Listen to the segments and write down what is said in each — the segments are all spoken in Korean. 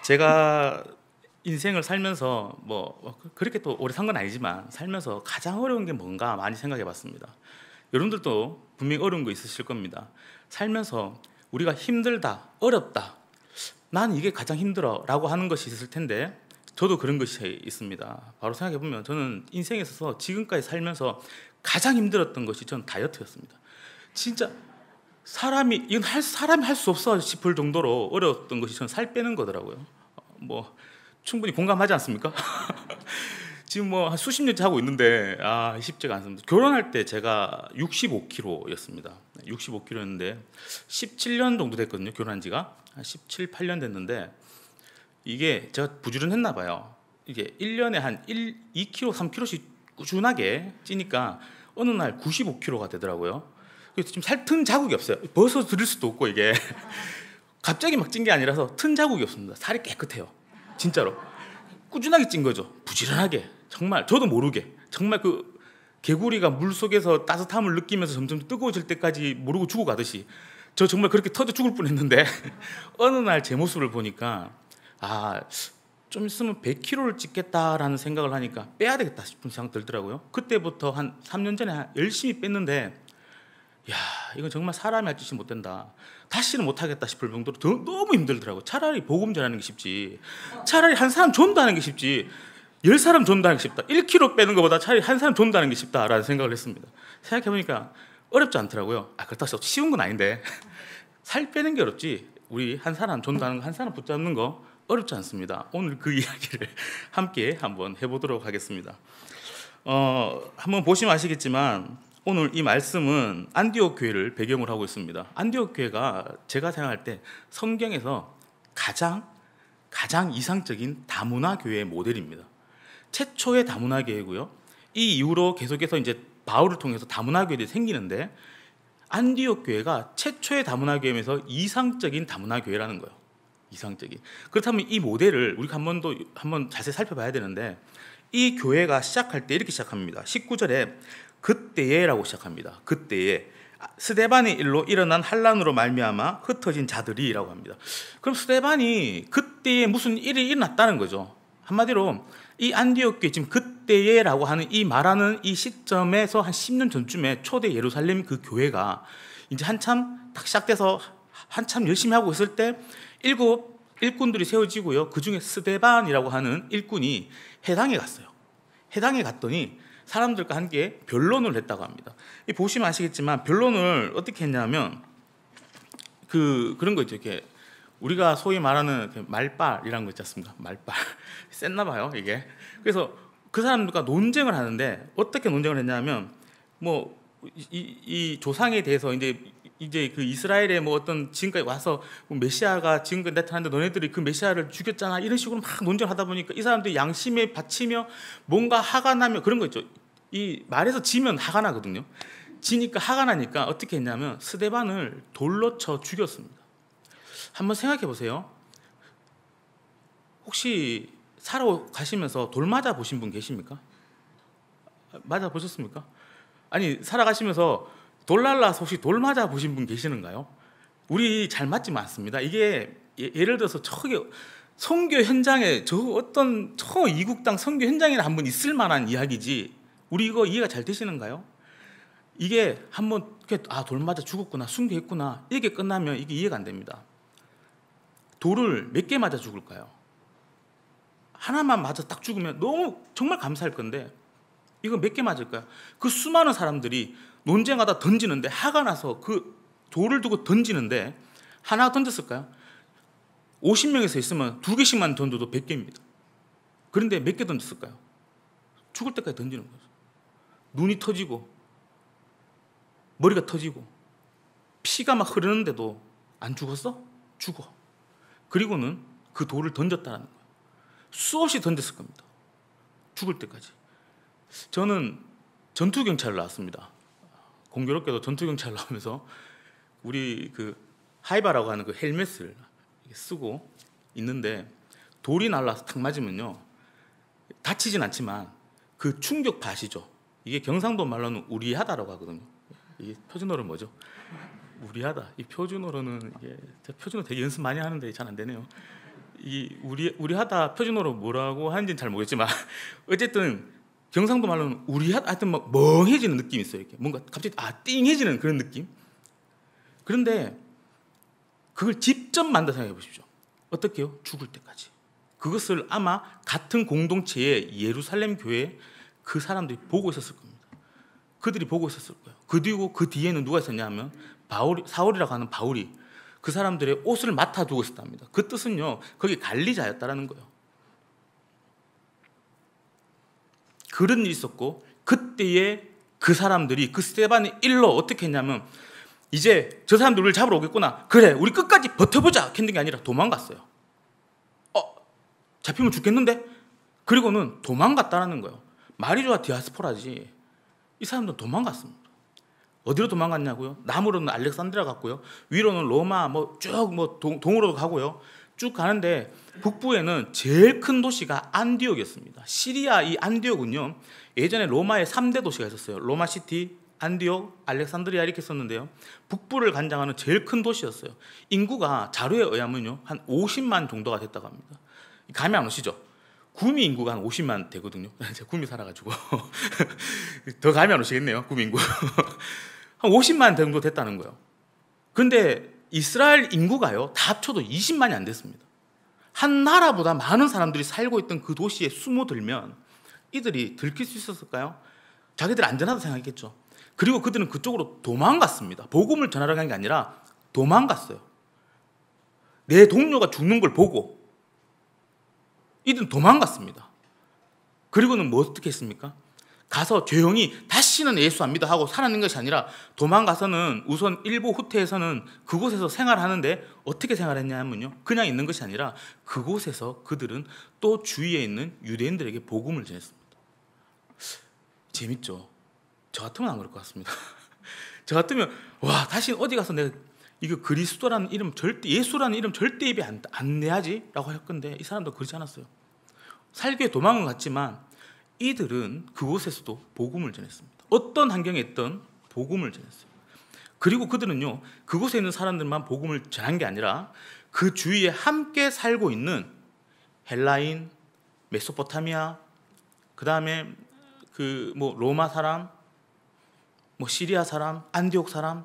제가 인생을 살면서 뭐 그렇게 또 오래 산 건 아니지만 살면서 가장 어려운 게 뭔가 많이 생각해 봤습니다. 여러분들도 분명히 어려운 거 있으실 겁니다. 살면서 우리가 힘들다, 어렵다, 난 이게 가장 힘들어 라고 하는 것이 있을 텐데 저도 그런 것이 있습니다. 바로 생각해 보면 저는 인생에 있어서 지금까지 살면서 가장 힘들었던 것이 저는 다이어트였습니다. 진짜 사람이 할 수 없어 싶을 정도로 어려웠던 것이 저는 살 빼는 거더라고요. 뭐 충분히 공감하지 않습니까? 지금 뭐 한 수십 년째 하고 있는데 쉽지가 않습니다. 결혼할 때 제가 65kg였습니다. 65kg였는데 17년 정도 됐거든요. 결혼한 지가 한 17, 8년 됐는데 이게 제가 부지런했나 봐요. 이게 1년에 한 2kg, 3kg씩 꾸준하게 찌니까 어느 날 95kg가 되더라고요. 그래서 지금 살 튼 자국이 없어요. 벗어 드릴 수도 없고 이게 갑자기 막 찐 게 아니라서 튼 자국이 없습니다. 살이 깨끗해요. 진짜로 꾸준하게 찐 거죠. 부지런하게 정말 저도 모르게 정말 그 개구리가 물 속에서 따뜻함을 느끼면서 점점 뜨거워질 때까지 모르고 죽어가듯이 저 정말 그렇게 터져 죽을 뻔했는데 어느 날 제 모습을 보니까 좀 있으면 100kg를 찌겠다라는 생각을 하니까 빼야 되겠다 싶은 생각 들더라고요. 그때부터 한 3년 전에 열심히 뺐는데 이건 정말 사람이 할 짓이 못 된다. 다시는 못 하겠다 싶을 정도로 너무 힘들더라고요. 차라리 복음 전하는 게 쉽지. 차라리 한 사람 전도하는 게 쉽지. 10사람 전도하는 게 쉽다. 1kg 빼는 것보다 차라리 한 사람 전도하는 게 쉽다라는 생각을 했습니다. 생각해보니까 어렵지 않더라고요. 그렇다고 해서 쉬운 건 아닌데 살 빼는 게 어렵지 우리 한 사람 전도하는 거, 한 사람 붙잡는 거 어렵지 않습니다. 오늘 그 이야기를 함께 한번 해보도록 하겠습니다. 한번 보시면 아시겠지만 오늘 이 말씀은 안디옥 교회를 배경으로 하고 있습니다. 안디옥 교회가 제가 생각할 때 성경에서 가장 이상적인 다문화 교회의 모델입니다. 최초의 다문화 교회고요. 이 이후로 계속해서 이제 바울을 통해서 다문화 교회들이 생기는데 안디옥 교회가 최초의 다문화 교회에서 이상적인 다문화 교회라는 거예요. 이상적인. 그렇다면 이 모델을 우리가 한번 자세히 살펴봐야 되는데 이 교회가 시작할 때 이렇게 시작합니다. 19절에 그때에라고 시작합니다. 그때에 스데반의 일로 일어난 환란으로 말미암아 흩어진 자들이라고 합니다. 그럼 스데반이 그때에 무슨 일이 일어났다는 거죠. 한마디로 이 안디옥 교회 지금 그때에라고 하는 이 말하는 이 시점에서 한 10년 전쯤에 초대 예루살렘 그 교회가 이제 한참 딱 시작돼서 한참 열심히 하고 있을 때 7 일꾼들이 세워지고요. 그 중에 스데반이라고 하는 일꾼이 해당에 갔어요. 해당에 갔더니 사람들과 함께 변론을 했다고 합니다. 보시면 아시겠지만 변론을 어떻게 했냐면 그런 거 있죠. 이렇게 우리가 소위 말하는 말빨이라는 거 있지 않습니까? 말빨 셌나 봐요 이게. 그래서 그 사람들과 논쟁을 하는데 어떻게 논쟁을 했냐면 뭐 이 조상에 대해서 이제 그 이스라엘의 뭐 어떤 지금까지 와서 메시아가 지금까지 나타났는데 너네들이 그 메시아를 죽였잖아 이런 식으로 막 논쟁을 하다 보니까 이 사람들이 양심에 바치며 뭔가 화가 나며 그런 거 있죠. 이 말에서 지면 화가 나거든요. 지니까 화가 나니까 어떻게 했냐면 스데반을 돌로 쳐 죽였습니다. 한번 생각해 보세요. 혹시 살아가시면서 돌 맞아 보신 분 계십니까? 맞아 보셨습니까? 아니 살아가시면서 돌 날라서 혹시 돌 맞아 보신 분 계시는가요? 우리 잘 맞지 않습니다. 이게 예를 들어서 저기 선교 현장에 저 어떤 이국당 선교 현장에 한번 있을 만한 이야기지 우리 이거 이해가 잘 되시는가요? 이게 한번 돌 맞아 죽었구나 순교했구나 이렇게 끝나면 이게 이해가 안 됩니다. 돌을 몇 개 맞아 죽을까요? 하나만 맞아 딱 죽으면 너무 정말 감사할 건데 이거 몇 개 맞을까요? 그 수많은 사람들이 논쟁하다 던지는데 화가 나서 그 돌을 두고 던지는데 하나 던졌을까요? 50명에서 있으면 2개씩만 던져도 100개입니다. 그런데 몇 개 던졌을까요? 죽을 때까지 던지는 거죠. 눈이 터지고 머리가 터지고 피가 막 흐르는데도 안 죽었어? 죽어. 그리고는 그 돌을 던졌다는 거예요. 수없이 던졌을 겁니다. 죽을 때까지. 저는 전투경찰을 나왔습니다. 공교롭게도 전투경찰 나오면서 우리 그 하이바라고 하는 그 헬멧을 쓰고 있는데 돌이 날라서 탁 맞으면요 다치진 않지만 그 충격파 아시죠? 이게 경상도 말로는 우리하다라고 하거든요. 이게 표준어로 뭐죠? 우리하다. 이 표준어로는 이게 표준어 되게 연습 많이 하는데 잘 안 되네요. 우리 하다 표준어로 뭐라고 하는지는 잘 모르겠지만 어쨌든 경상도 말로는 우리 하여튼 막 멍해지는 느낌이 있어요. 이렇게 뭔가 갑자기 띵해지는 그런 느낌. 그런데 그걸 직접 만들어 생각해 보십시오. 어떻게요? 죽을 때까지. 그것을 아마 같은 공동체의 예루살렘 교회 그 사람들이 보고 있었을 겁니다. 그들이 보고 있었을 거예요. 그리고 그 뒤에는 누가 있었냐 하면 사울이라고 하는 바울이 그 사람들의 옷을 맡아두고 있었답니다. 그 뜻은요, 거기 관리자였다라는 거예요. 그런 일이 있었고, 그때에 그 사람들이 그 스데반의 일로 어떻게 했냐면, 이제 저 사람들 우리를 잡으러 오겠구나. 그래, 우리 끝까지 버텨보자. 했던 게 아니라 도망갔어요. 잡히면 죽겠는데? 그리고는 도망갔다라는 거예요. 말이 좋아 디아스포라지. 이 사람들은 도망갔습니다. 어디로 도망갔냐고요? 남으로는 알렉산드리아 갔고요. 위로는 로마, 동으로도 가고요. 쭉 가는데 북부에는 제일 큰 도시가 안디옥이었습니다. 시리아 이 안디옥은요, 예전에 로마의 3대 도시가 있었어요. 로마 시티, 안디옥, 알렉산드리아 이렇게 썼는데요. 북부를 관장하는 제일 큰 도시였어요. 인구가 자료에 의하면요, 한 50만 정도가 됐다고 합니다. 감이 안 오시죠? 구미 인구가 한 50만 되거든요. 제가 구미 살아가지고 더 감이 안 오시겠네요. 구미 인구 한 50만 정도 됐다는 거예요. 그런데 이스라엘 인구가요, 다 합쳐도 20만이 안 됐습니다. 한 나라보다 많은 사람들이 살고 있던 그 도시에 숨어들면 이들이 들킬 수 있었을까요? 자기들 안전하다 생각했겠죠. 그리고 그들은 그쪽으로 도망갔습니다. 복음을 전하러 간 게 아니라 도망갔어요. 내 동료가 죽는 걸 보고 이들은 도망갔습니다. 그리고는 뭐 어떻게 했습니까? 가서 조용히 다시는 예수 안 믿어 하고 살아낸 것이 아니라 도망가서는 우선 일부 후퇴에서는 그곳에서 생활하는데 어떻게 생활했냐면요, 그냥 있는 것이 아니라 그곳에서 그들은 또 주위에 있는 유대인들에게 복음을 전했습니다. 재밌죠? 저 같으면 안 그럴 것 같습니다. 저 같으면 다시 어디 가서 내가 이거 그리스도라는 이름 절대, 예수라는 이름 절대 입에 안 내야지 라고 할 건데 이 사람도 그렇지 않았어요. 살기에 도망은 갔지만 이들은 그곳에서도 복음을 전했습니다. 어떤 환경에 있던 복음을 전했어요. 그리고 그들은요, 그곳에 있는 사람들만 복음을 전한 게 아니라 그 주위에 함께 살고 있는 헬라인, 메소포타미아, 그 다음에 로마 사람, 시리아 사람, 안디옥 사람,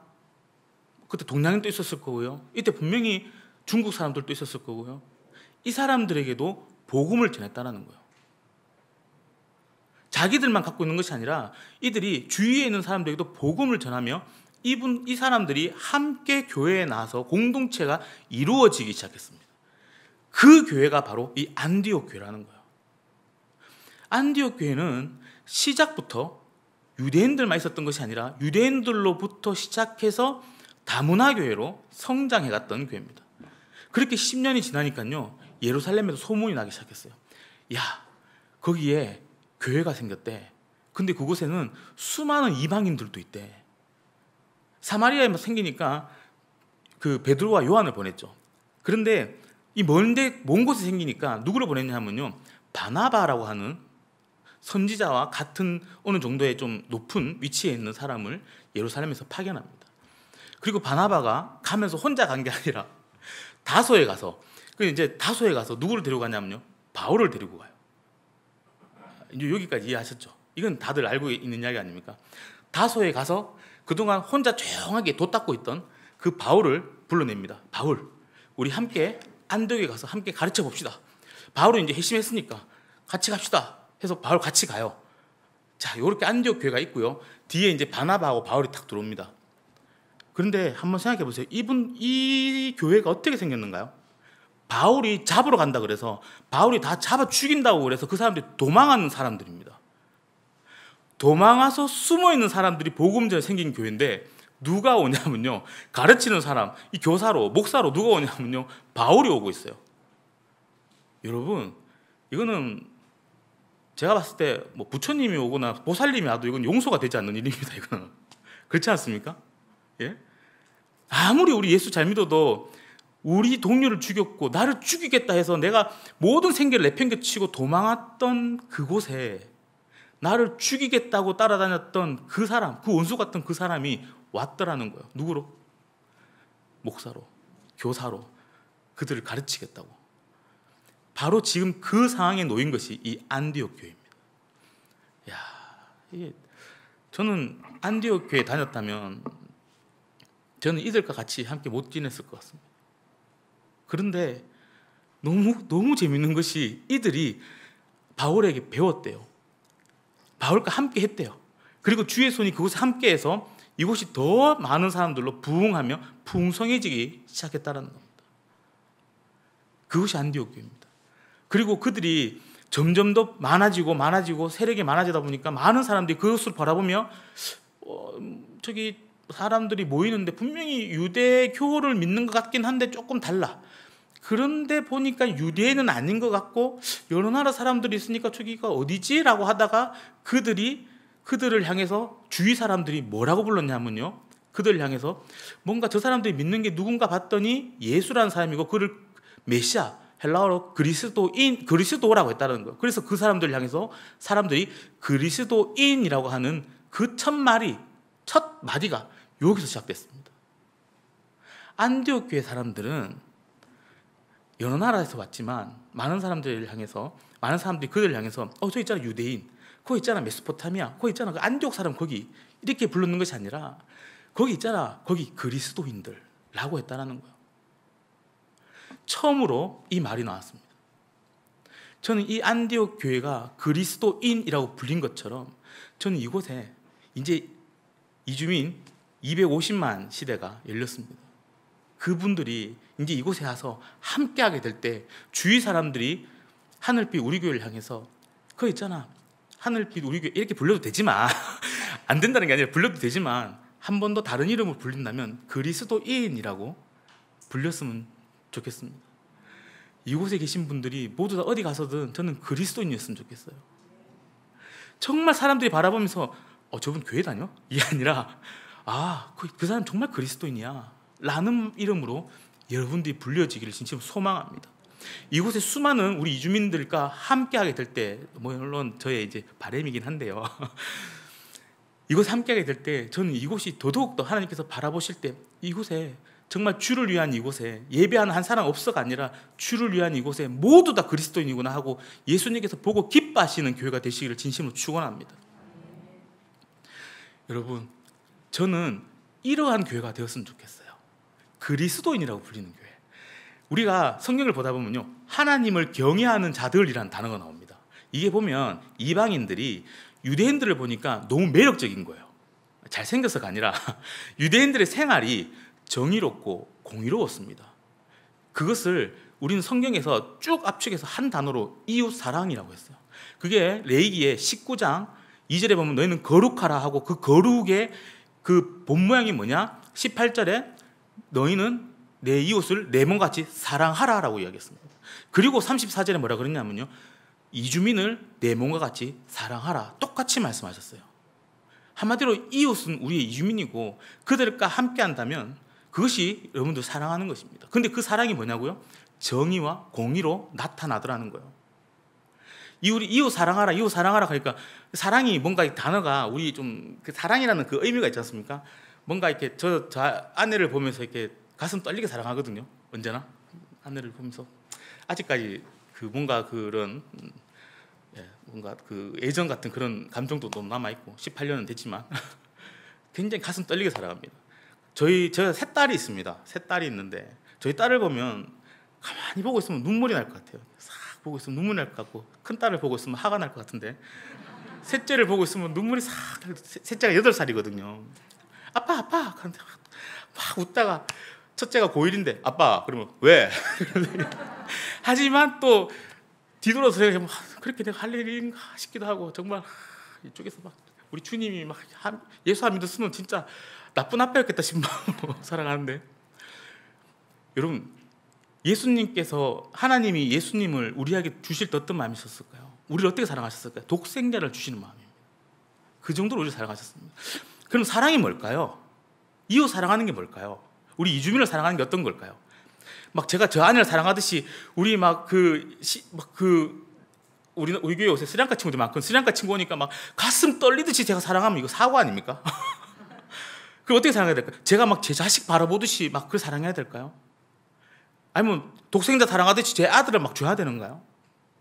그때 동양인도 있었을 거고요. 이때 분명히 중국 사람들도 있었을 거고요. 이 사람들에게도 복음을 전했다는 거예요. 자기들만 갖고 있는 것이 아니라 이들이 주위에 있는 사람들에게도 복음을 전하며 이 사람들이 함께 교회에 나와서 공동체가 이루어지기 시작했습니다. 그 교회가 바로 이 안디옥 교회라는 거예요. 안디옥 교회는 시작부터 유대인들만 있었던 것이 아니라 유대인들로부터 시작해서 다문화 교회로 성장해 갔던 교회입니다. 그렇게 10년이 지나니까요, 예루살렘에도 소문이 나기 시작했어요. 야, 거기에 교회가 생겼대. 근데 그곳에는 수많은 이방인들도 있대. 사마리아에 생기니까 그 베드로와 요한을 보냈죠. 그런데 이 먼 곳에 생기니까 누구를 보냈냐 하면요, 바나바라고 하는 선지자와 같은 어느 정도의 좀 높은 위치에 있는 사람을 예루살렘에서 파견합니다. 그리고 바나바가 가면서 혼자 간 게 아니라 다소에 가서 누구를 데리고 가냐면요, 바울을 데리고 가요. 이제 여기까지 이해하셨죠? 이건 다들 알고 있는 이야기 아닙니까? 다소에 가서 그동안 혼자 조용하게 돛 닦고 있던 그 바울을 불러냅니다. 바울, 우리 함께 안디옥에 가서 함께 가르쳐 봅시다. 바울은 이제 회심했으니까 같이 갑시다 해서 바울 같이 가요. 자, 이렇게 안디옥 교회가 있고요. 뒤에 이제 바나바하고 바울이 탁 들어옵니다. 그런데 한번 생각해 보세요. 이 교회가 어떻게 생겼는가요? 바울이 잡으러 간다 그래서 바울이 다 잡아 죽인다고 그래서 그 사람들이 도망하는 사람들입니다. 도망와서 숨어있는 사람들이 복음 전에 생긴 교회인데 누가 오냐면요, 가르치는 사람, 이 교사로, 목사로 누가 오냐면요, 바울이 오고 있어요. 여러분, 이거는 제가 봤을 때 부처님이 오거나 보살님이 와도 이건 용서가 되지 않는 일입니다. 이거는 그렇지 않습니까? 예? 아무리 우리 예수 잘 믿어도 우리 동료를 죽였고 나를 죽이겠다 해서 내가 모든 생계를 내팽개치고 도망왔던 그곳에 나를 죽이겠다고 따라다녔던 그 사람, 그 원수 같은 그 사람이 왔더라는 거예요. 누구로? 목사로, 교사로 그들을 가르치겠다고. 바로 지금 그 상황에 놓인 것이 이 안디옥 교회입니다. 야, 이게 저는 안디옥 교회 다녔다면 저는 이들과 같이 함께 못 지냈을 것 같습니다. 그런데 너무 재밌는 것이 이들이 바울에게 배웠대요. 바울과 함께 했대요. 그리고 주의 손이 그곳에 함께해서 이곳이 더 많은 사람들로 부흥하며 풍성해지기 시작했다는 겁니다. 그것이 안디옥 교회입니다. 그리고 그들이 점점 더 많아지고 세력이 많아지다 보니까 많은 사람들이 그것을 바라보며 저기 사람들이 모이는데 분명히 유대교를 믿는 것 같긴 한데 조금 달라. 그런데 보니까 유대인은 아닌 것 같고 여러 나라 사람들이 있으니까 저기가 어디지? 라고 하다가 그들을 향해서 주위 사람들이 뭐라고 불렀냐면요, 그들을 향해서 뭔가 저 사람들이 믿는 게 누군가 봤더니 예수라는 사람이고 그를 메시아, 헬라어로 그리스도라고 했다는 거예요. 그래서 그 사람들을 향해서 사람들이 그리스도인이라고 하는 그 첫 마디가 여기서 시작됐습니다. 안디옥 교회 사람들은 여러 나라에서 왔지만 많은 사람들을 향해서, 많은 사람들이 그들을 향해서 저 있잖아 유대인, 거기 있잖아 메소포타미아, 거기 있잖아 그 안디옥 사람 거기, 이렇게 부르는 것이 아니라 거기 있잖아 거기 그리스도인들라고 했다라는 거예요. 처음으로 이 말이 나왔습니다. 저는 이 안디옥 교회가 그리스도인이라고 불린 것처럼 저는 이곳에 이제 이주민 250만 시대가 열렸습니다. 그분들이 이제 이곳에 와서 함께하게 될 때 주위 사람들이 하늘빛 우리 교회를 향해서 그거 있잖아 하늘빛 우리 교회 이렇게 불러도 되지만 안 된다는 게 아니라 불러도 되지만 한 번 더 다른 이름을 불린다면 그리스도인이라고 불렸으면 좋겠습니다. 이곳에 계신 분들이 모두 다 어디 가서든 저는 그리스도인이었으면 좋겠어요. 정말 사람들이 바라보면서 저분 교회 다녀? 이게 아니라 그 사람 정말 그리스도인이야 라는 이름으로 여러분들이 불려지기를 진심으로 소망합니다. 이곳에 수많은 우리 이주민들과 함께하게 될 때, 물론 저의 이제 바람이긴 한데요. 이곳에 함께하게 될 때 저는 이곳이 더더욱 더 하나님께서 바라보실 때 이곳에 정말 주를 위한 이곳에 예배하는 한 사람 없어가 아니라 주를 위한 이곳에 모두 다 그리스도인이구나 하고 예수님께서 보고 기뻐하시는 교회가 되시기를 진심으로 축원합니다. 여러분, 저는 이러한 교회가 되었으면 좋겠어요. 그리스도인이라고 불리는 교회. 우리가 성경을 보다 보면요, 하나님을 경외하는 자들이라는 단어가 나옵니다. 이게 보면 이방인들이 유대인들을 보니까 너무 매력적인 거예요. 잘생겨서가 아니라 유대인들의 생활이 정의롭고 공의로웠습니다. 그것을 우리는 성경에서 쭉 압축해서 한 단어로 이웃사랑이라고 했어요. 그게 레위기의 19장 2절에 보면 너희는 거룩하라 하고 그 거룩의 그 본 모양이 뭐냐? 18절에 너희는 내 이웃을 내 몸같이 사랑하라 라고 이야기했습니다. 그리고 34절에 뭐라 그랬냐면요, 이주민을 내 몸과 같이 사랑하라, 똑같이 말씀하셨어요. 한마디로 이웃은 우리의 이주민이고 그들과 함께 한다면 그것이 여러분들 사랑하는 것입니다. 근데 그 사랑이 뭐냐고요? 정의와 공의로 나타나더라는 거예요. 이웃 사랑하라, 이웃 사랑하라 하니까 사랑이 뭔가 이 단어가 우리 좀 그 사랑이라는 그 의미가 있지 않습니까? 뭔가 이렇게 저 아내를 보면서 이렇게 가슴 떨리게 사랑하거든요. 언제나 아내를 보면서 아직까지 그 뭔가 그런 뭔가 그 예전 같은 그런 감정도 너무 남아 있고 18년은 됐지만 굉장히 가슴 떨리게 사랑합니다. 제가 세 딸이 있습니다. 세 딸이 있는데 저희 딸을 보면 가만히 보고 있으면 눈물이 날 것 같아요. 싹 보고 있으면 눈물이 날 것 같고, 큰 딸을 보고 있으면 화가 날 것 같은데 셋째를 보고 있으면 눈물이 싹, 셋째가 8살이거든요. 아빠 그런데 막 웃다가 첫째가 고1인데 아빠 그러면 왜? 하지만 또 뒤돌아서 생각해보면 그렇게 내가 할 일인가 싶기도 하고, 정말 이쪽에서 막 우리 주님이 막 예수 안 믿었으면 진짜 나쁜 아빠였겠다 싶은 마음으로 살아가는데, 여러분 예수님께서, 하나님이 예수님을 우리에게 주실 때 어떤 마음이 있었을까요? 우리를 어떻게 사랑하셨을까요? 독생자를 주시는 마음입니다. 그 정도로 우리를 사랑하셨습니다. 그럼 사랑이 뭘까요? 이웃 사랑하는 게 뭘까요? 우리 이주민을 사랑하는 게 어떤 걸까요? 막 제가 저 아내를 사랑하듯이 우리 우리 교회 요새 스리랑카 친구들 많고, 스리랑카 친구 오니까 막 가슴 떨리듯이 제가 사랑하면 이거 사고 아닙니까? 그럼 어떻게 사랑해야 될까요? 제가 막 제 자식 바라보듯이 막 그걸 사랑해야 될까요? 아니면 독생자 사랑하듯이 제 아들을 막 줘야 되는가요?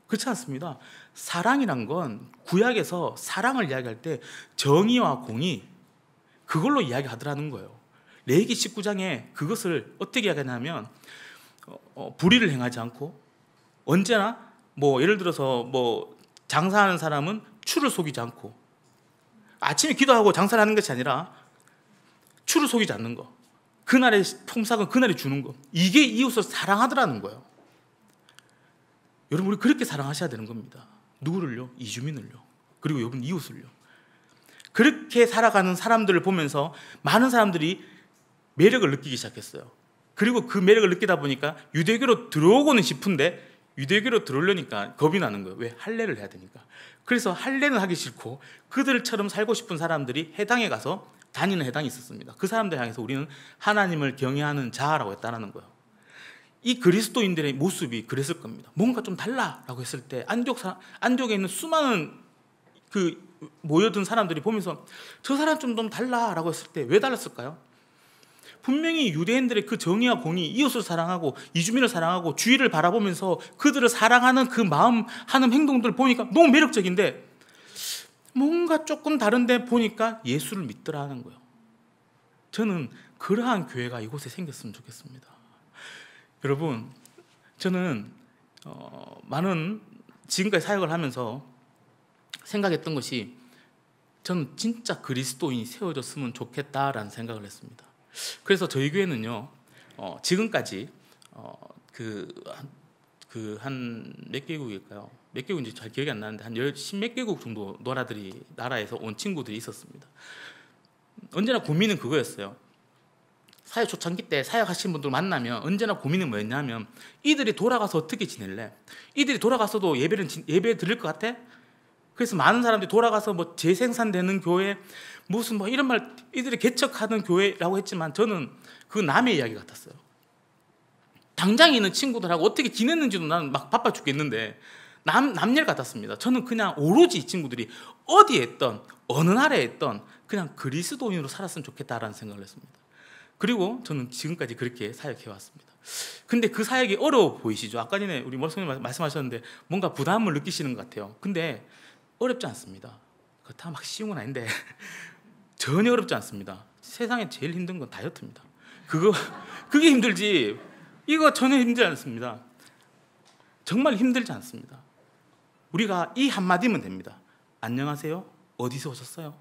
그렇지 않습니다. 사랑이란 건 구약에서 사랑을 이야기할 때 정의와 공의, 그걸로 이야기하더라는 거예요. 레위기 19장에 그것을 어떻게 이야기하냐면 불의를 행하지 않고, 언제나 뭐 예를 들어서 뭐 장사하는 사람은 추를 속이지 않고, 아침에 기도하고 장사를 하는 것이 아니라 추를 속이지 않는 거, 그날의 통삭은 그날이 주는 거, 이게 이웃을 사랑하더라는 거예요. 여러분, 우리 그렇게 사랑하셔야 되는 겁니다. 누구를요? 이주민을요. 그리고 여러분 이웃을요. 그렇게 살아가는 사람들을 보면서 많은 사람들이 매력을 느끼기 시작했어요. 그리고 그 매력을 느끼다 보니까 유대교로 들어오고는 싶은데 유대교로 들어오려니까 겁이 나는 거예요. 왜? 할례를 해야 되니까. 그래서 할례는 하기 싫고 그들처럼 살고 싶은 사람들이 해당에 가서 다니는 해당이 있었습니다. 그 사람들 향해서 우리는 하나님을 경외하는 자라고 했다는 거예요. 이 그리스도인들의 모습이 그랬을 겁니다. 뭔가 좀 달라라고 했을 때 안디옥에 있는 수많은 그 모여든 사람들이 보면서 저 사람 좀 달라라고 했을 때 왜 달랐을까요? 분명히 유대인들의 그 정의와 공의, 이웃을 사랑하고 이주민을 사랑하고 주위를 바라보면서 그들을 사랑하는 그 마음 하는 행동들을 보니까 너무 매력적인데 뭔가 조금 다른데 보니까 예수를 믿더라는 거예요. 저는 그러한 교회가 이곳에 생겼으면 좋겠습니다. 여러분, 저는 많은 지금까지 사역을 하면서 생각했던 것이 저는 진짜 그리스도인이 세워졌으면 좋겠다라는 생각을 했습니다. 그래서 저희 교회는요, 지금까지 한 몇 개국일까요? 몇 개국인지 잘 기억이 안 나는데 한 10몇 개국 정도 나라에서 온 친구들이 있었습니다. 언제나 고민은 그거였어요. 사역 초창기 때 사역하신 분들 만나면 언제나 고민은 뭐였냐면 이들이 돌아가서 어떻게 지낼래? 이들이 돌아가서도 예배 드릴 것 같아? 그래서 많은 사람들이 돌아가서 뭐 재생산되는 교회, 무슨 뭐 이런 말, 이들이 개척하는 교회라고 했지만 저는 그 남의 이야기 같았어요. 당장에 있는 친구들하고 어떻게 지냈는지도 나는 막 바빠 죽겠는데 남일 같았습니다. 저는 그냥 오로지 이 친구들이 어디에 있던 어느 나라에 있던 그냥 그리스도인으로 살았으면 좋겠다라는 생각을 했습니다. 그리고 저는 지금까지 그렇게 사역해 왔습니다. 근데 그 사역이 어려워 보이시죠? 아까 전에 우리 목사님 말씀하셨는데 뭔가 부담을 느끼시는 것 같아요. 근데 어렵지 않습니다. 그거 다 막 쉬운 건 아닌데 전혀 어렵지 않습니다. 세상에 제일 힘든 건 다이어트입니다. 그게 힘들지 이거 전혀 힘들지 않습니다. 정말 힘들지 않습니다. 우리가 이 한마디면 됩니다. 안녕하세요? 어디서 오셨어요?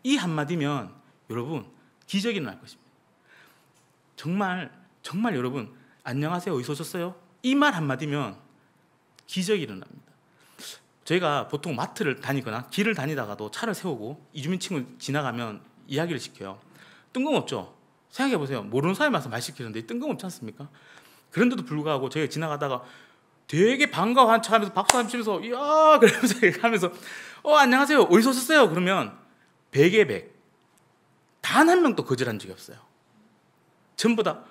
이 한마디면 여러분 기적이 일어날 것입니다. 정말 여러분 안녕하세요? 어디서 오셨어요? 이 말 한마디면 기적이 일어납니다. 저희가 보통 마트를 다니거나 길을 다니다가도 차를 세우고 이주민 친구 지나가면 이야기를 시켜요. 뜬금없죠? 생각해보세요. 모르는 사람이 와서 말 시키는데 뜬금없지 않습니까? 그런데도 불구하고 저희가 지나가다가 되게 반가워한 척하면서 박수 한번 치면서 이야 그러면서 하면서 안녕하세요. 어디서 오셨어요? 그러면 100에 100 단 한 명도 거절한 적이 없어요. 전부 다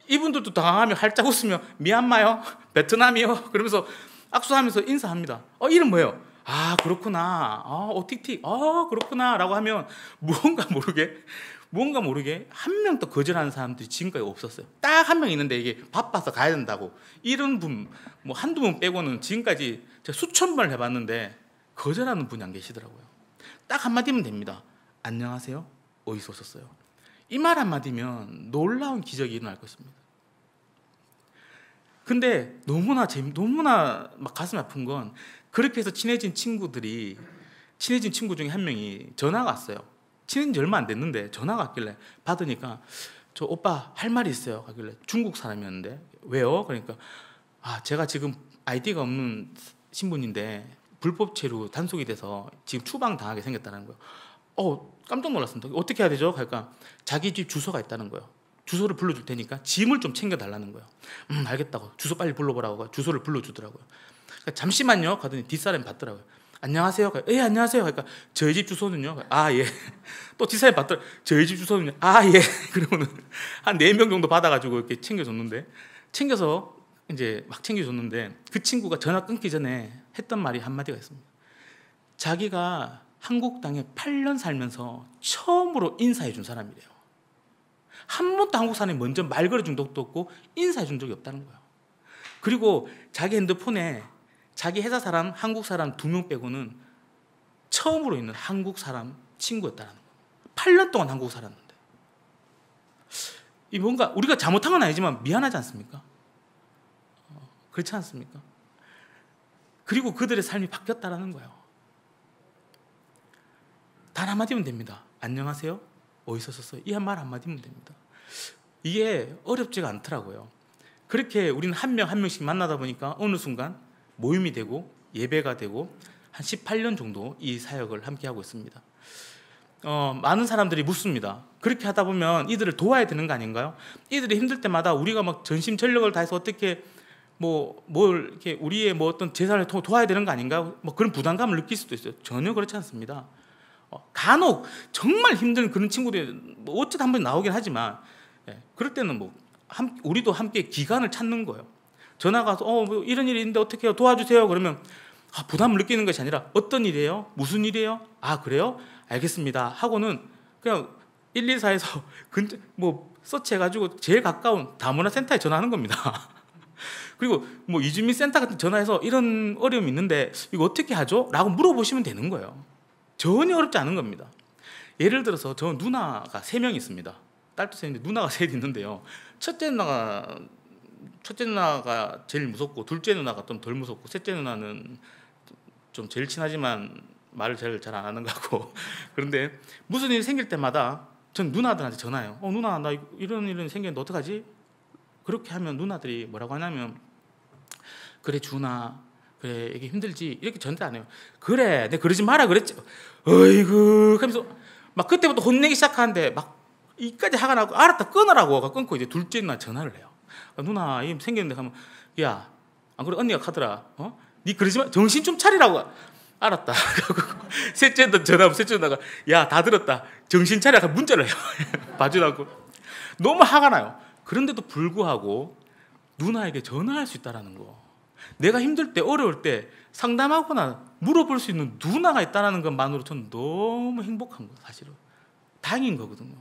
이분들도 당황하며 활짝 웃으며 미얀마요? 베트남이요? 그러면서 악수하면서 인사합니다. 이름 뭐예요? 아 그렇구나. 오틱틱. 그렇구나 라고 하면 무언가 모르게 한 명도 거절하는 사람들이 지금까지 없었어요. 딱 한 명 있는데 이게 바빠서 가야 된다고 이런 분 뭐 한두 분 빼고는 지금까지 제가 수천 번을 해봤는데 거절하는 분이 안 계시더라고요. 딱 한마디면 됩니다. 안녕하세요. 어디서 오셨어요? 이 말 한마디면 놀라운 기적이 일어날 것입니다. 근데 너무나 막 가슴 아픈 건 그렇게 해서 친해진 친구 중에 한 명이 전화가 왔어요. 친해진 지 얼마 안 됐는데 전화가 왔길래 받으니까 저 오빠 할 말이 있어요 하길래 중국 사람이었는데 왜요? 그러니까 제가 지금 아이디가 없는 신분인데 불법 체류 단속이 돼서 지금 추방당하게 생겼다는 거예요. 깜짝 놀랐습니다. 어떻게 해야 되죠? 그러니까 자기 집 주소가 있다는 거예요. 주소를 불러줄 테니까 짐을 좀 챙겨달라는 거예요. 알겠다고 주소 빨리 불러보라고 주소를 불러주더라고요. 그러니까 잠시만요 가더니 뒷사람이 받더라고요. 안녕하세요. 예 안녕하세요. 그러니까 저희 집 주소는요. 예. 또 뒷사람이 받더라고요. 저희 집 주소는요. 예. 그러면은 한 4명 정도 받아가지고 이렇게 챙겨서 이제 막 챙겨줬는데 그 친구가 전화 끊기 전에 했던 말이 한마디가 있습니다. 자기가 한국 땅에 8년 살면서 처음으로 인사해 준 사람이래요. 한 번도 한국 사람이 먼저 말 걸어준 적도 없고 인사해 준 적이 없다는 거예요. 그리고 자기 핸드폰에 자기 회사 사람, 한국 사람 2명 빼고는 처음으로 있는 한국 사람 친구였다는 거예요. 8년 동안 한국 살았는데. 이 뭔가 우리가 잘못한 건 아니지만 미안하지 않습니까? 그렇지 않습니까? 그리고 그들의 삶이 바뀌었다라는 거예요. 단 한마디면 됩니다. 안녕하세요? 어디서 썼어요? 이 말 한마디면 됩니다. 이게 어렵지가 않더라고요. 그렇게 우리는 한 명 한 명씩 만나다 보니까 어느 순간 모임이 되고 예배가 되고 한 18년 정도 이 사역을 함께 하고 있습니다. 많은 사람들이 묻습니다. 그렇게 하다 보면 이들을 도와야 되는 거 아닌가요? 이들이 힘들 때마다 우리가 막 전심전력을 다해서 어떻게 뭘 이렇게 우리의 어떤 재산을 도와야 되는 거 아닌가요? 그런 부담감을 느낄 수도 있어요. 전혀 그렇지 않습니다. 간혹 정말 힘든 그런 친구들이 어쩌다 한 번 나오긴 하지만, 그럴 때는 우리도 함께 기간을 찾는 거예요. 전화가 와서 이런 일이 있는데 어떻게 해요? 도와주세요. 그러면 부담을 느끼는 것이 아니라 어떤 일이에요? 무슨 일이에요? 그래요? 알겠습니다. 하고는 그냥 124에서 서치해가지고 제일 가까운 다문화센터에 전화하는 겁니다. 그리고 이주민 센터 같은 전화해서 이런 어려움이 있는데 이거 어떻게 하죠? 라고 물어보시면 되는 거예요. 전혀 어렵지 않은 겁니다. 예를 들어서 저 누나가 3명 있습니다. 딸도 셋인데 누나가 셋 있는데요. 첫째 누나가 제일 무섭고, 둘째 누나가 좀 덜 무섭고, 셋째 누나는 좀 제일 친하지만 말을 잘 안 하는 것 같고. 그런데 무슨 일이 생길 때마다 전 누나들한테 전화해요. 누나 나 이런 일은 생겼는데 어떡하지? 그렇게 하면 누나들이 뭐라고 하냐면, 그래 준아, 그래 이게 힘들지, 이렇게 전대 안 해요. 그래 내가 그러지 마라 그랬지. 어이구 하면서 그때부터 혼내기 시작하는데 이까지 화가 나고, 알았다 끊으라고 끊고 이제 둘째 누나 전화를 해요. 누나 이 생겼는데 하면, 야 안 그래 언니가 카더라, 니 그러지 마, 정신 좀 차리라고. 알았다. 셋째 전화하면 셋째 누나가 야 다 들었다, 정신 차려 문자를 해요. 봐주라고. 너무 화가 나요. 그런데도 불구하고 누나에게 전화할 수 있다는 거, 내가 힘들 때 어려울 때 상담하거나 물어볼 수 있는 누나가 있다는 것만으로 저는 너무 행복한 거예요. 사실은 다행인 거거든요.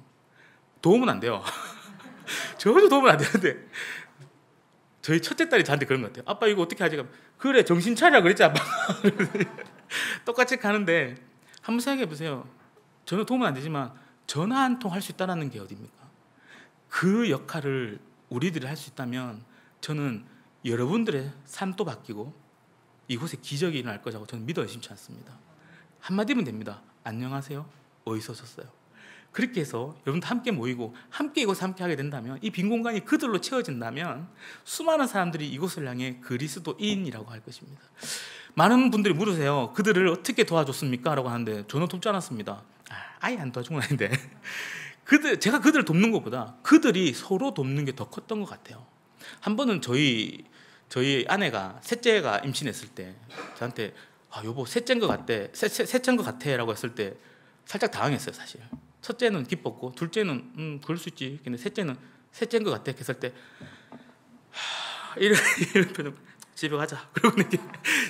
도움은 안 돼요. 전혀 도움은 안 되는데 저희 첫째 딸이 저한테 그런 것 같아요. 아빠 이거 어떻게 하지? 그래 정신 차리라 그랬지 아빠. 똑같이 가는데 한번 생각해 보세요. 전혀 도움은 안 되지만 전화 한 통 할 수 있다는 게 어디입니까? 그 역할을 우리들이 할 수 있다면 저는 여러분들의 삶도 바뀌고 이곳에 기적이 일어날 거라고 저는 믿어 의심치 않습니다. 한마디면 됩니다. 안녕하세요. 어디서 오셨어요? 그렇게 해서 여러분도 함께 모이고 함께 이곳에 함께 하게 된다면, 이 빈 공간이 그들로 채워진다면 수많은 사람들이 이곳을 향해 그리스도인이라고 할 것입니다. 많은 분들이 물으세요. 그들을 어떻게 도와줬습니까? 라고 하는데 저는 돕지 않았습니다. 아예 안 도와준 건 아닌데 제가 그들을 돕는 것보다 그들이 서로 돕는 게 더 컸던 것 같아요. 한 번은 저희 아내가 셋째가 임신했을 때 저한테 여보 셋째인 것 같대, 셋째인 것 같아 라고 했을 때 살짝 당황했어요. 사실 첫째는 기뻤고 둘째는 그럴 수 있지, 근데 셋째는 셋째인 것 같아 했을 때 이런 표정, 집에 가자. 그러고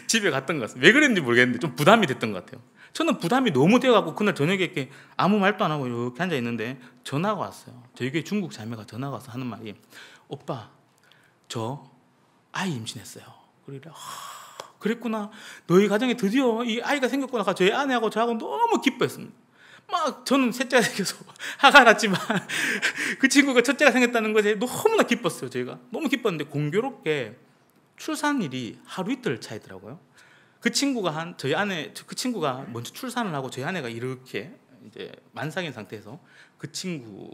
집에 갔던 것 같습니다. 왜 그랬는지 모르겠는데 좀 부담이 됐던 것 같아요. 저는 부담이 너무 되어갖고 그날 저녁에 이렇게 아무 말도 안 하고 이렇게 앉아 있는데 전화가 왔어요. 저희 교회 중국 자매가 전화가 와서 하는 말이, 오빠 저 아이 임신했어요. 그러길래 그랬구나, 너희 가정에 드디어 이 아이가 생겼구나. 저희 아내하고 저하고 너무 기뻐했습니다. 저는 셋째가 생겨서 화가 났지만 그 친구가 첫째가 생겼다는 것에 너무나 기뻤어요. 저희가 너무 기뻤는데 공교롭게 출산일이 하루 이틀 차이더라고요. 그 친구가 그 친구가 먼저 출산을 하고 저희 아내가 이렇게 이제 만삭인 상태에서 그 친구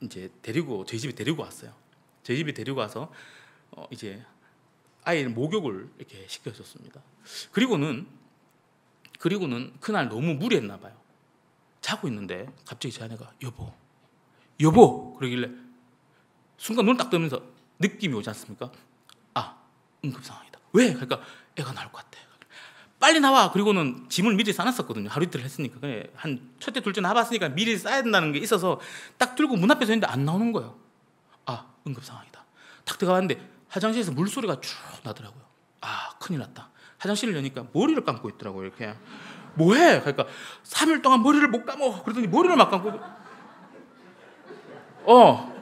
이제 데리고 저희 집에 데리고 왔어요. 저희 집에 데리고 와서 이제 아이를 목욕을 이렇게 시켜줬습니다. 그리고는 그날 너무 무리했나 봐요. 자고 있는데 갑자기 제 아내가 여보 그러길래 순간 눈을 딱 뜨면서 느낌이 오지 않습니까? 응급 상황이다. 왜? 그러니까 애가 나올 것 같아. 빨리 나와. 그리고는 짐을 미리 싸놨었거든요. 하루 이틀 했으니까. 한 첫째 둘째 나와봤으니까 미리 싸야 된다는 게 있어서 딱 들고 문 앞에 서 있는데 안 나오는 거예요. 응급 상황이다. 딱 들어가는데 화장실에서 물소리가 쭉 나더라고요. 큰일 났다. 화장실을 여니까 머리를 감고 있더라고요. 이렇게. 뭐해? 그러니까 3일 동안 머리를 못 감어. 그러더니 머리를 막 감고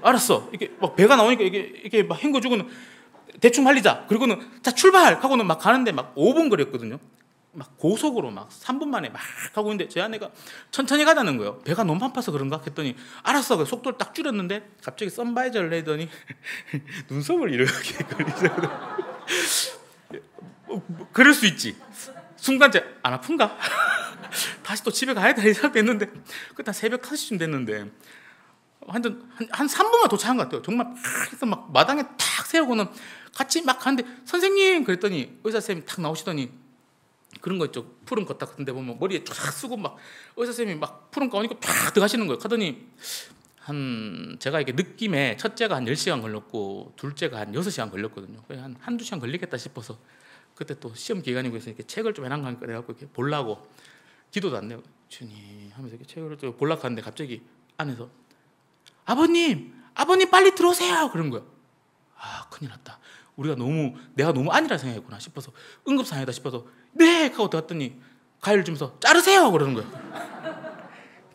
알았어. 이게 막 배가 나오니까 이게 막 헹궈주고는 대충 말리자. 그리고는 자 출발 하고는 막 가는데 막 5분 걸렸거든요. 막 고속으로 막 3분 만에 막 가고 있는데 제 아내가 천천히 가자는 거예요. 배가 너무 아파서 그런가 했더니 알았어. 속도를 딱 줄였는데 갑자기 선바이저를 내더니 눈썹을 이렇게 걸리더라고요. 그럴 수 있지. 순간 안 아픈가? 다시 또 집에 가야 될 생각했는데 그때 새벽 5시쯤 됐는데 한 3분만 도착한 것 같아요. 정말 막 해서 막 마당에 탁 세우고는 같이 막 가는데 선생님 그랬더니 의사 선생님이 탁 나오시더니 그런 거 있죠. 푸른 거딱 같은데 보면 머리에 쫙 쓰고 막 의사 선생님이 막 푸른 가운 입고 탁 들어가시는 거예요. 하더니 제가 이게 느낌에 첫째가 한 10시간 걸렸고 둘째가 한 6시간 걸렸거든요. 한 한두 시간 걸리겠다 싶어서 그때 또 시험 기간이고 해서 이렇게 책을 좀 해난 거니까 내가 이렇게 보려고 기도도 안 내고 주님 하면서 이렇게 책을 좀 보려고 하는데 갑자기 안에서 아버님 빨리 들어오세요 그런 거예요. 아 큰일 났다. 내가 너무 아니라 생각했구나 싶어서 응급상황이다 싶어서 네 하고 들어갔더니 가위를 주면서 자르세요 그러는 거예요.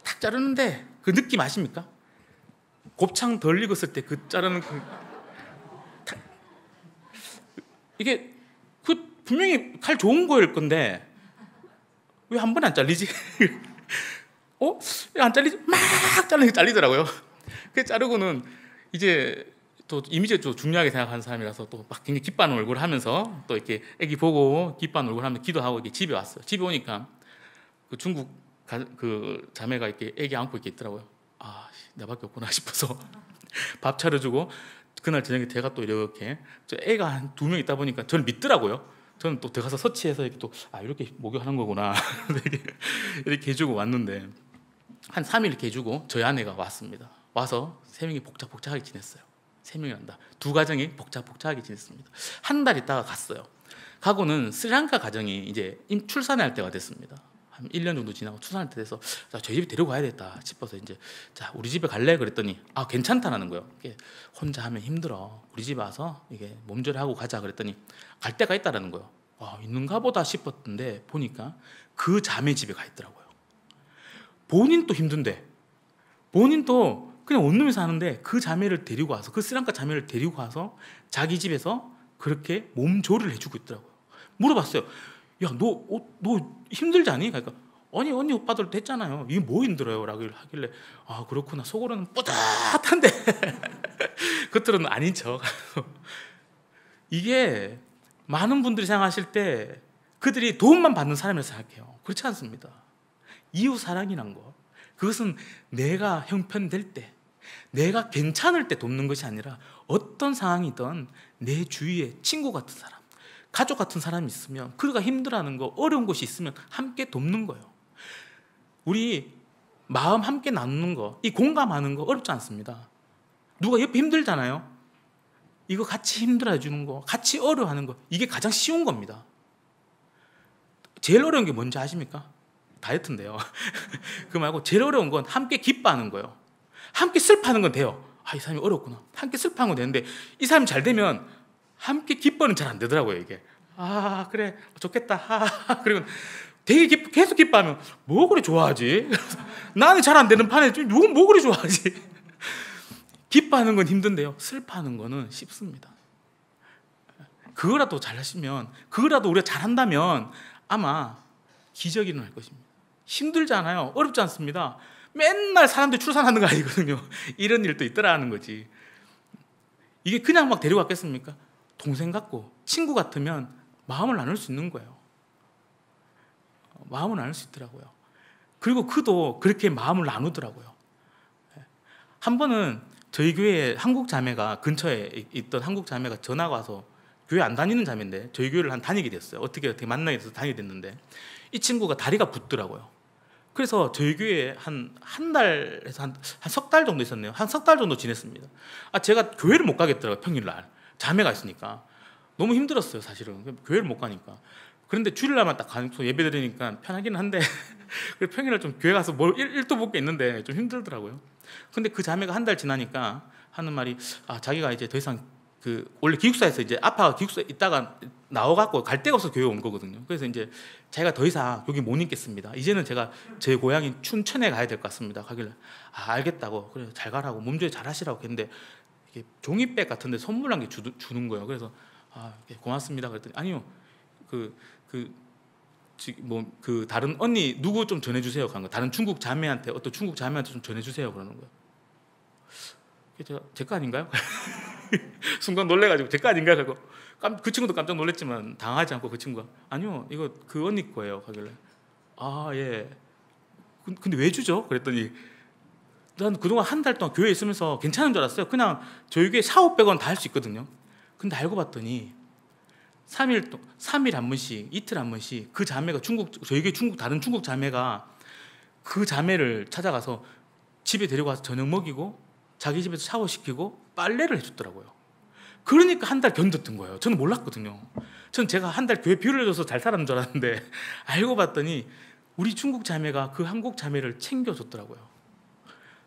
탁 자르는데 그 느낌 아십니까? 곱창 덜 익었을 때 그 자르는 이게 분명히 칼 좋은 거일 건데 왜 한 번에 안 잘리지? 왜 안 잘리지? 막 잘리더라고요. 그 자르고는 이제 또 이미지 좀 중요하게 생각하는 사람이라서 또 막 굉장히 기뻐하는 얼굴 하면서 또 이렇게 애기 보고 기뻐하는 얼굴 하면서 기도하고 이렇게 집에 왔어요. 집에 오니까 그 중국 그 자매가 이렇게 애기 안고 이렇게 있더라고요. 아, 나밖에 없구나 싶어서 밥 차려주고 그날 저녁에 제가 또 이렇게 애가 한 2명 있다 보니까 저를 믿더라고요. 저는 또 들어가서 서치해서 이렇게 또 이렇게 목욕하는 거구나 이렇게 해주고 왔는데 한 3일 이렇게 해주고 저희 아내가 왔습니다. 와서 3명이 복작복작하게 지냈어요. 3명이 난다. 2가정이 복작복작하게 지냈습니다. 한 달 있다가 갔어요. 가고는 스리랑카 가정이 이제 출산할 때가 됐습니다. 한 1년 정도 지나고 출산할 때 돼서 저희 집에 데리고 가야겠다 싶어서 이제 자 우리 집에 갈래 그랬더니 괜찮다라는 거예요. 이게 혼자 하면 힘들어. 우리 집에 와서 이게 몸조리하고 가자 그랬더니 갈 데가 있다라는 거예요. 있는가 보다 싶었는데 보니까 그 자매 집에 가 있더라고요. 본인도 힘든데 본인도 그냥 원룸에 사는데 그 자매를 데리고 와서 그 스리랑카 자매를 데리고 와서 자기 집에서 그렇게 몸조리를 해주고 있더라고요. 물어봤어요. 야, 너 힘들지 않니? 그러니까 아니 언니 오빠들 됐잖아요. 이게 뭐 힘들어요? 라고 하길래 그렇구나. 속으로는 뿌듯한데 겉으로는 아닌 척. 이게 많은 분들이 생각하실 때 그들이 도움만 받는 사람이라고 생각해요. 그렇지 않습니다. 이웃 사랑이란 거 그것은 내가 형편될 때 내가 괜찮을 때 돕는 것이 아니라 어떤 상황이든 내 주위에 친구 같은 사람 가족 같은 사람이 있으면 그가 힘들어하는 거 어려운 것이 있으면 함께 돕는 거예요. 우리 마음 함께 나누는 거 이 공감하는 거 어렵지 않습니다. 누가 옆에 힘들잖아요. 이거 같이 힘들어 해주는 거 같이 어려워하는 거 이게 가장 쉬운 겁니다. 제일 어려운 게 뭔지 아십니까? 다이어트인데요. 그 말고 제일 어려운 건 함께 기뻐하는 거예요. 함께 슬퍼하는 건 돼요. 이 사람이 어렵구나. 함께 슬퍼하는 건 되는데 이 사람이 잘 되면 함께 기뻐는 잘 안 되더라고요. 이게 그래 좋겠다. 그리고 되게 계속 기뻐하면 뭐 그리 좋아하지? 나는 잘 안 되는 판에 누군 뭐 그리 좋아하지? 기뻐하는 건 힘든데요. 슬퍼하는 거는 쉽습니다. 그거라도 잘하시면 그거라도 우리가 잘한다면 아마 기적이 일어날 것입니다. 힘들잖아요. 어렵지 않습니다. 맨날 사람들이 출산하는 거 아니거든요. 이런 일도 있더라는 거지. 이게 그냥 막 데려갔겠습니까? 동생 같고 친구 같으면 마음을 나눌 수 있는 거예요. 마음을 나눌 수 있더라고요. 그리고 그도 그렇게 마음을 나누더라고요. 한 번은 저희 교회에 한국 자매가 근처에 있던 한국 자매가 전화가 와서 교회 안 다니는 자매인데 저희 교회를 다니게 됐어요. 어떻게 만나게 돼서 다니게 됐는데 이 친구가 다리가 붓더라고요. 그래서 저희 교회에 한 달에서 한 석 달 정도 있었네요. 한 석 달 정도 지냈습니다. 제가 교회를 못 가겠더라고요. 평일날 자매가 있으니까 너무 힘들었어요. 사실은 교회를 못 가니까. 그런데 주일날만 딱 가서 예배 드리니까 편하긴 한데 평일날 좀 교회 가서 일도 볼 게 있는데 좀 힘들더라고요. 근데 그 자매가 한 달 지나니까 하는 말이 자기가 이제 더 이상 원래 기숙사에서 이제 아빠가 기숙사에 있다가 나와갖고 갈 데가 없어서 교회 온 거거든요. 그래서 이제 자기가 더 이상 여기 못 있겠습니다. 이제는 제가 제 고향인 춘천에 가야 될 것 같습니다. 가길래 알겠다고, 그래 잘 가라고, 몸조리 잘 하시라고 했는데 이게 종이백 같은데 선물한 게 주는 거예요. 그래서 고맙습니다. 그랬더니 아니요, 다른 언니 누구 좀 전해주세요. 그런 거. 다른 중국 자매한테, 어떤 중국 자매한테 좀 전해주세요. 그러는 거예요. 제 거 아닌가요? 순간 놀래가지고 제 거 아닌가? 그리고 그 친구도 깜짝 놀랐지만 당하지 않고 그 친구가 아니요, 이거 그 언니 거예요. 하길래 예. 근데 왜 주죠? 그랬더니 난 그동안 한 달 동안 교회에 있으면서 괜찮은 줄 알았어요. 그냥 저희 교회 샤워 빼고는 다 할 수 있거든요. 근데 알고 봤더니 3일 한 번씩, 이틀 한 번씩 그 자매가 저희 교회 다른 중국 자매가 그 자매를 찾아가서 집에 데리고 와서 저녁 먹이고 자기 집에서 샤워시키고 빨래를 해줬더라고요. 그러니까 한 달 견뎠던 거예요. 저는 몰랐거든요. 저는 제가 한 달 교회 비를 줘서 잘 살았는 줄 알았는데 알고 봤더니 우리 중국 자매가 그 한국 자매를 챙겨줬더라고요.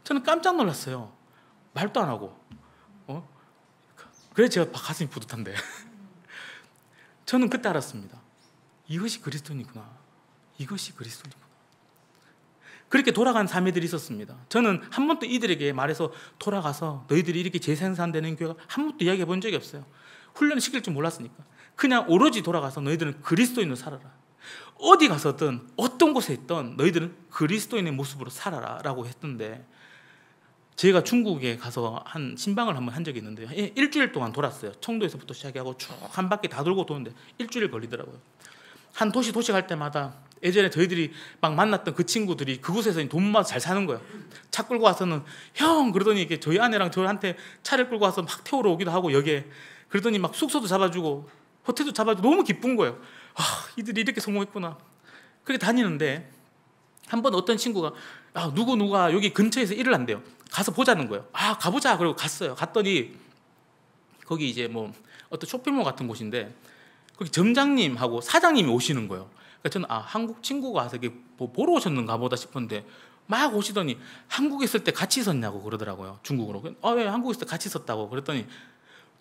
저는 깜짝 놀랐어요. 말도 안 하고. 그래서 제가 가슴이 뿌듯한데 저는 그때 알았습니다. 이것이 그리스도니구나. 이것이 그리스도니구나. 그렇게 돌아간 자매들이 있었습니다. 저는 한 번도 이들에게 말해서 돌아가서 너희들이 이렇게 재생산되는 교회가 한 번도 이야기해 본 적이 없어요. 훈련을 시킬 줄 몰랐으니까. 그냥 오로지 돌아가서 너희들은 그리스도인으로 살아라. 어디 가서든 어떤 곳에 있든 너희들은 그리스도인의 모습으로 살아라 라고 했던데, 제가 중국에 가서 한 신방을 한번 한 적이 있는데요. 일주일 동안 돌았어요. 청도에서부터 시작하고 쭉 한 바퀴 다 돌고 도는데 일주일 걸리더라고요. 한 도시 갈 때마다 예전에 저희들이 막 만났던 그 친구들이 그곳에서 돈 모아서 잘 사는 거예요. 차 끌고 와서는 형 그러더니 이렇게 저희 아내랑 저한테 차를 끌고 와서 막 태우러 오기도 하고, 여기에 그러더니 막 숙소도 잡아주고 호텔도 잡아주고 너무 기쁜 거예요. 이들이 이렇게 성공했구나. 그렇게 다니는데 한 번 어떤 친구가 누구가 여기 근처에서 일을 한대요. 가서 보자는 거예요. 가보자. 그리고 갔어요. 갔더니 거기 이제 뭐 어떤 쇼핑몰 같은 곳인데 거기 점장님하고 사장님이 오시는 거예요. 그러니까 저는 한국 친구가 와서 이렇게 뭐 보러 오셨는가 보다 싶었는데 막 오시더니 한국에 있을 때 같이 있었냐고 그러더라고요. 중국어로. 왜 한국에 있을 때 같이 있었다고 그랬더니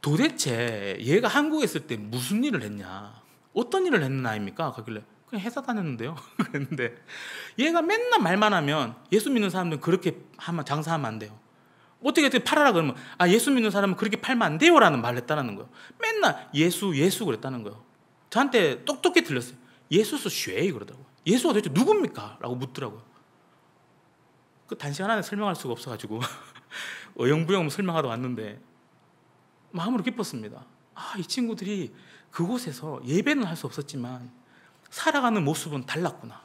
도대체 얘가 한국에 있을 때 무슨 일을 했냐, 어떤 일을 했는 아입니까? 가길래 그냥 회사 다녔는데요. 그랬는데 얘가 맨날 말만 하면 예수 믿는 사람들은 그렇게 장사하면 안 돼요. 어떻게 팔아라 그러면 예수 믿는 사람은 그렇게 팔면 안 돼요 라는 말을 했다는 거예요. 맨날 예수 그랬다는 거예요. 저한테 똑똑히 들렸어요. 예수스 쉐이 그러더라고요. 예수가 도대체 누굽니까? 라고 묻더라고요. 그 단시간 안에 설명할 수가 없어가지고 어영부영 설명하다 왔는데 마음으로 기뻤습니다. 이 친구들이 그곳에서 예배는 할 수 없었지만 살아가는 모습은 달랐구나.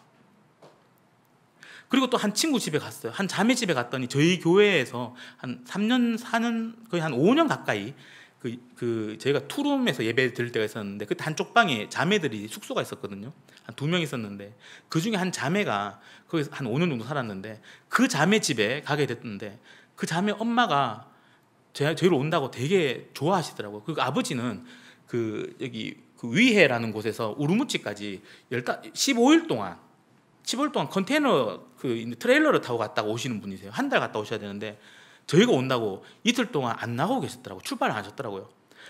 그리고 또 한 친구 집에 갔어요. 한 자매 집에 갔더니 저희 교회에서 한 3년, 4년, 거의 한 5년 가까이 저희가 투룸에서 예배 드릴 때가 있었는데 그때 한쪽 방에 자매들이 숙소가 있었거든요. 한 2명 있었는데 그 중에 한 자매가 거기서 한 5년 정도 살았는데 그 자매 집에 가게 됐는데 그 자매 엄마가 저희로 온다고 되게 좋아하시더라고요. 그 아버지는 여기 위해라는 곳에서 우르무치까지 15일 동안 컨테이너 트레일러를 타고 갔다가 오시는 분이세요. 한 달 갔다 오셔야 되는데 저희가 온다고 이틀 동안 안 나가고 계셨더라고요. 출발을 안 하셨더라고요.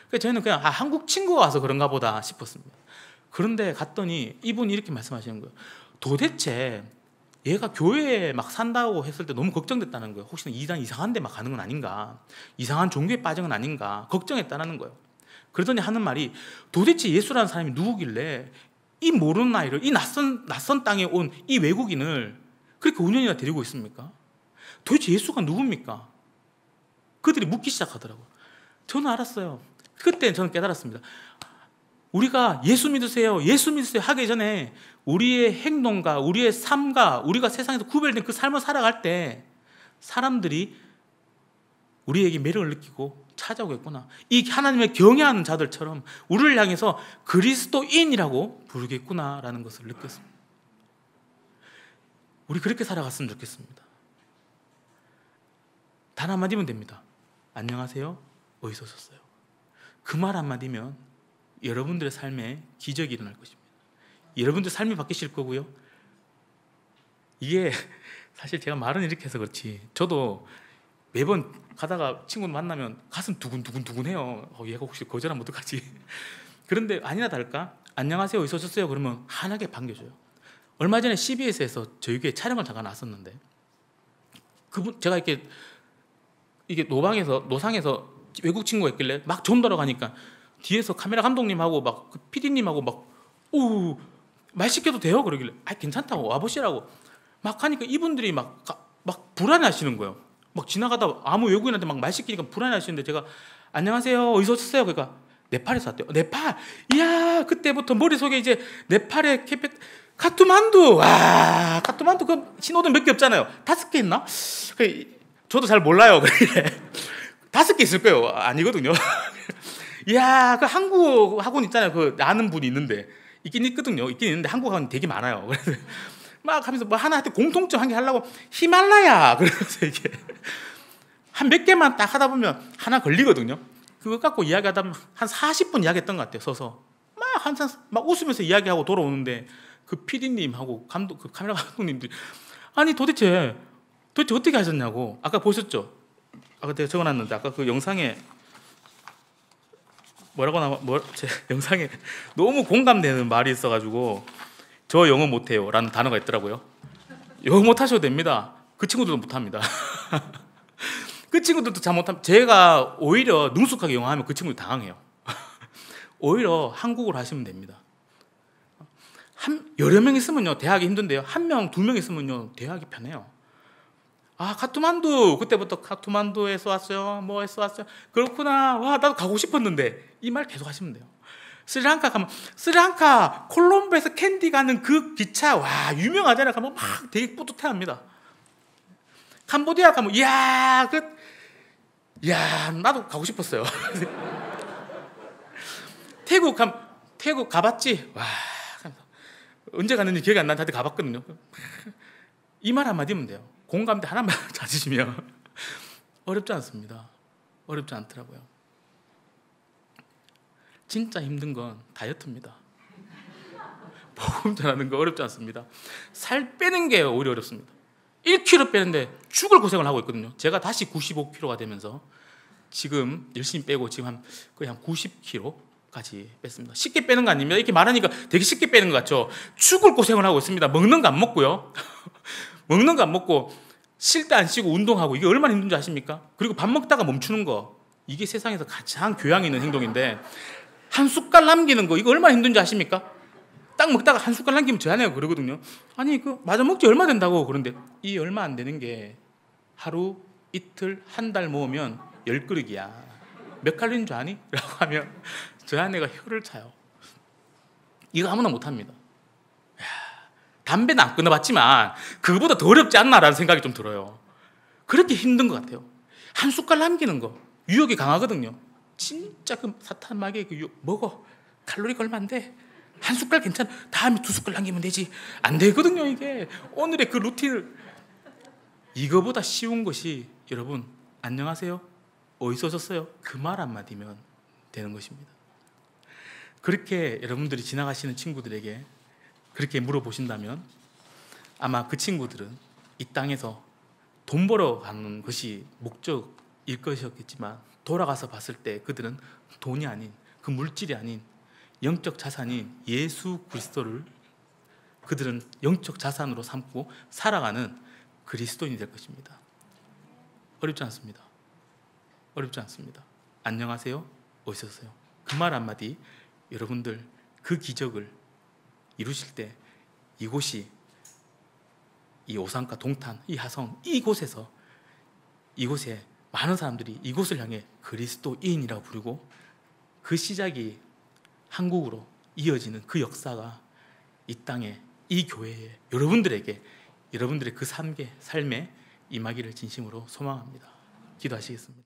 그래서 저희는 그냥 한국 친구가 와서 그런가 보다 싶었습니다. 그런데 갔더니 이분이 이렇게 말씀하시는 거예요. 도대체 얘가 교회에 막 산다고 했을 때 너무 걱정됐다는 거예요. 혹시 이상한 데 막 가는 건 아닌가, 이상한 종교에 빠진 건 아닌가 걱정했다는 거예요. 그러더니 하는 말이 도대체 예수라는 사람이 누구길래 이 모르는 아이를, 이 낯선 땅에 온 이 외국인을 그렇게 5년이나 데리고 있습니까? 도대체 예수가 누굽니까? 그들이 묻기 시작하더라고요. 저는 알았어요. 그때 저는 깨달았습니다. 우리가 예수 믿으세요 하기 전에 우리의 행동과 우리의 삶과 우리가 세상에서 구별된 그 삶을 살아갈 때 사람들이 우리에게 매력을 느끼고 찾아오겠구나. 이 하나님을 경외하는 자들처럼 우리를 향해서 그리스도인이라고 부르겠구나라는 것을 느꼈습니다. 우리 그렇게 살아갔으면 좋겠습니다. 단 한마디면 됩니다. 안녕하세요. 어디서 오셨어요? 그 말 한마디면 여러분들의 삶에 기적이 일어날 것입니다. 여러분들 삶이 바뀌실 거고요. 이게 사실 제가 말은 이렇게 해서 그렇지 저도 매번 가다가 친구 만나면 가슴 두근두근해요. 얘가 혹시 거절하면 어떡하지? 그런데 아니나 다를까 안녕하세요 어디서 오셨어요? 그러면 환하게 반겨줘요. 얼마 전에 CBS에서 저에게 촬영을 잠깐 왔었는데 그분 제가 이게 노상에서 외국 친구가 있길래 막 전달하러 가니까 뒤에서 카메라 감독님하고 막 그 PD님하고 막 오 말 시켜도 돼요? 그러길래 괜찮다고 와보시라고 막 하니까 이분들이 막 불안해하시는 거예요. 막 지나가다 아무 외국인한테 막 말 시키니까 불안해하시는데 제가 안녕하세요 어디서 오셨어요? 그러니까 네팔에서 왔대요. 네팔 이야 그때부터 머릿속에 이제 네팔의 카트만두 와 카트만두 그 신호등 몇 개 없잖아요. 5개 있나? 저도 잘 몰라요. 그래 5개 있을 거예요. 아니거든요. 이야 그 한국 학원 있잖아요. 그 아는 분이 있는데 있긴 있는데 한국 학원 되게 많아요. 그래서 막 하면서 뭐 하나한테 공통점 한 개 하려고 히말라야 그러면서 이게 한 몇 개만 딱 하다 보면 하나 걸리거든요. 그거 갖고 이야기하다 보면 한 40분 이야기했던 것 같아요. 서서 막 웃으면서 이야기하고 돌아오는데 그 PD님하고 그 카메라 감독님들이 아니 도대체 어떻게 하셨냐고. 아까 보셨죠? 아까 제가 적어놨는데 아까 그 영상에 제 영상에 너무 공감되는 말이 있어가지고 저 영어 못해요 라는 단어가 있더라고요. 영어 못하셔도 됩니다. 그 친구들도 못합니다. 그 친구들도 잘 못하면 제가 오히려 능숙하게 영어 하면 그 친구들 당황해요. 오히려 한국어로 하시면 됩니다. 여러 명 있으면요 대하기 힘든데요. 1명, 2명 있으면요 대하기 편해요. 카트만두 그때부터 카트만두에서 왔어요. 뭐에서 왔어요. 그렇구나. 와 나도 가고 싶었는데 이 말 계속 하시면 돼요. 스리랑카 가면 스리랑카 콜롬보에서 캔디 가는 그 기차 와 유명하잖아요. 가면 막 되게 뿌듯해합니다. 캄보디아 가면 이야 나도 가고 싶었어요. 태국 가봤지. 와 언제 갔는지 기억이 안 나는데 가봤거든요. 이 말 한마디면 돼요. 공감대 하나만 찾으시면 어렵지 않습니다. 어렵지 않더라고요. 진짜 힘든 건 다이어트입니다. 복음 전하는 거 어렵지 않습니다. 살 빼는 게 오히려 어렵습니다. 1kg 빼는데 죽을 고생을 하고 있거든요. 제가 다시 95kg가 되면서 지금 열심히 빼고 지금 거의 한 90kg까지 뺐습니다. 쉽게 빼는 거 아닙니다. 이렇게 말하니까 되게 쉽게 빼는 것 같죠. 죽을 고생을 하고 있습니다. 먹는 거 안 먹고요. 먹는 거 안 먹고 쉴 때 안 쉬고 운동하고 이게 얼마나 힘든지 아십니까? 그리고 밥 먹다가 멈추는 거 이게 세상에서 가장 교양이 있는 행동인데 한 숟갈 남기는 거 이거 얼마나 힘든지 아십니까? 딱 먹다가 한 숟갈 남기면 저하네요 그러거든요. 아니 맞아 먹지 얼마 된다고. 그런데 이 얼마 안 되는 게 하루 이틀 한 달 모으면 10그릇이야. 몇 칼로리인 줄 아니? 라고 하면 저 아내가 혀를 차요. 이거 아무나 못합니다. 담배는 안 끊어봤지만 그거보다 더 어렵지 않나라는 생각이 좀 들어요. 그렇게 힘든 것 같아요. 한 숟갈 남기는 거 유혹이 강하거든요. 진짜 그 사탄마귀의 그 유혹 먹어. 칼로리가 얼마 안 돼. 한 숟갈 괜찮아. 다음에 2숟갈 남기면 되지. 안 되거든요 이게. 오늘의 그 루틴을 이거보다 쉬운 것이 여러분 안녕하세요 어디서 오셨어요? 그 말 한마디면 되는 것입니다. 그렇게 여러분들이 지나가시는 친구들에게 그렇게 물어보신다면 아마 그 친구들은 이 땅에서 돈 벌어 가는 것이 목적일 것이었겠지만 돌아가서 봤을 때 그들은 돈이 아닌 그 물질이 아닌 영적 자산인 예수 그리스도를 그들은 영적 자산으로 삼고 살아가는 그리스도인이 될 것입니다. 어렵지 않습니다. 어렵지 않습니다. 안녕하세요 어디서 오세요? 그 말 한마디 여러분들 그 기적을 이루실 때 이곳이 이 오산가 동탄 이 하성 이곳에 많은 사람들이 이곳을 향해 그리스도인이라고 부르고 그 시작이 한국으로 이어지는 그 역사가 이 땅에 이 교회에 여러분들에게 여러분들의 그 삶에 임하기를 진심으로 소망합니다. 기도하시겠습니다.